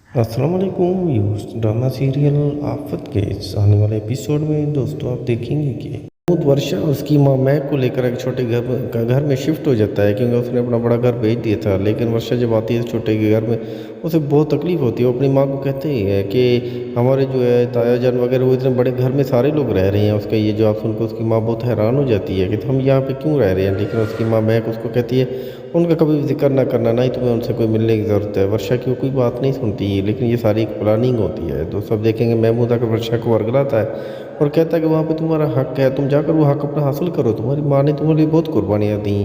अस्सलाम वालेकुम viewers. Drama serial आफत के इस आने वाले एपिसोड में दोस्तों आप देखेंगे कि महमूद वर्षा उसकी माँ महक को लेकर एक छोटे घर में शिफ्ट हो जाता है, क्योंकि उसने अपना बड़ा घर बेच दिया था। लेकिन वर्षा जब आती है छोटे के घर में, उसे बहुत तकलीफ होती है। वो अपनी माँ को कहते ही है कि हमारे जो है ताया जान वगैरह वो इतने बड़े घर में सारे लोग रह रहे हैं। उसका ये जवाब सुनकर उसकी माँ बहुत हैरान हो जाती है कि हम यहाँ पे क्यों रह रहे हैं। लेकिन उसकी माँ महक उसको कहती है उनका कभी भी जिक्र ना करना, ना ही तुम्हें उनसे कोई मिलने की ज़रूरत है। वर्षा की वो कोई बात नहीं सुनती, लेकिन ये सारी एक प्लानिंग होती है। तो सब देखेंगे महमूद आकर वर्षा को वर्गलाता है और कहता है कि वहाँ पे तुम्हारा हक है, तुम जाकर वो हक अपना हासिल करो। तुम्हारी माँ ने तुम्हारे लिए बहुत कुर्बानियाँ दी,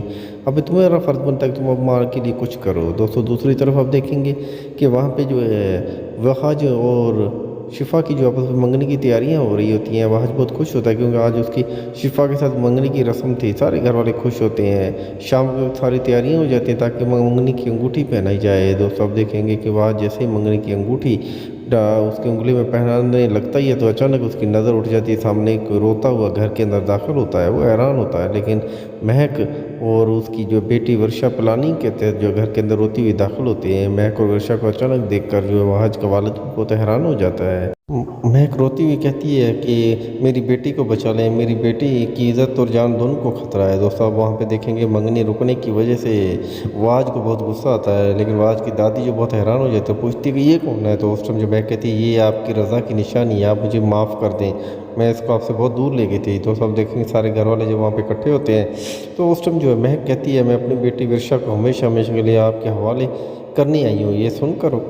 अब तुम्हारा फ़र्ज़ बनता है कि तुम अब माँ के लिए कुछ करो। दोस्तों दूसरी तरफ आप देखेंगे कि वहाँ पे जो है वहाज और शिफा की जो आपस में मंगनी की तैयारियां हो रही होती हैं। वहाज बहुत खुश होता है, क्योंकि आज उसकी शिफा के साथ मंगनी की रस्म थी। सारे घर वाले खुश होते हैं, शाम को सारी तैयारियां हो जाती हैं ताकि मंगनी की अंगूठी पहनाई जाए। दोस्तों आप देखेंगे कि वह जैसे ही मंगनी की अंगूठी उसकी उंगली में पहनाने लगता ही है, तो अचानक उसकी नज़र उठ जाती है। सामने एक रोता हुआ घर के अंदर दाखिल होता है। वो हैरान होता है, लेकिन महक और उसकी जो बेटी वर्षा प्लानिंग के तहत जो घर के अंदर रोती हुई दाखिल होती है। महक और वर्षा को अचानक देखकर जो है वहाज का वालिद बहुत हैरान हो जाता है। महक रोती हुई कहती है कि मेरी बेटी को बचा लें, मेरी बेटी की इज़्ज़त और जान दोनों को खतरा है। दोस्तों आप वहाँ पे देखेंगे मंगनी रुकने की वजह से वाज को बहुत गुस्सा आता है, लेकिन वाज की दादी जो बहुत हैरान हो जाती है, पूछती है कि ये कौन है। तो उस टाइम जो महक कहती है ये आपकी रज़ा की निशानी है, आप मुझे माफ़ कर दें, मैं इसको आपसे बहुत दूर ले गई थी। तो सब देखेंगे सारे घर वाले जब वहाँ पे इकट्ठे होते हैं, तो उस टाइम जो है महक कहती है मैं अपनी बेटी वर्षा को हमेशा हमेशा के लिए आपके हवाले करने आई हूँ। ये सुनकर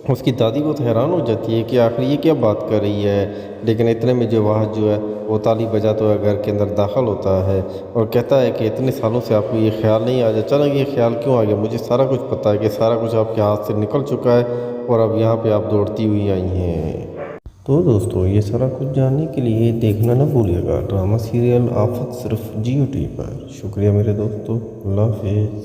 उसकी दादी बहुत हैरान हो जाती है कि आखिर ये क्या बात कर रही है। लेकिन इतने में जो वहाँ जो है वो ताली बजाता हुआ घर के अंदर दाखिल होता है और कहता है कि इतने सालों से आपको ये ख्याल नहीं आया, अचानक ये ख्याल क्यों आ गया। मुझे सारा कुछ पता है कि सारा कुछ आपके हाथ से निकल चुका है और अब यहाँ पे आप दौड़ती हुई आई हैं। तो दोस्तों ये सारा कुछ जानने के लिए देखना ना भूलिएगा ड्रामा सीरियल आफत, सिर्फ जियो टी पर। शुक्रिया मेरे दोस्तों, अल्लाह हाफिज़।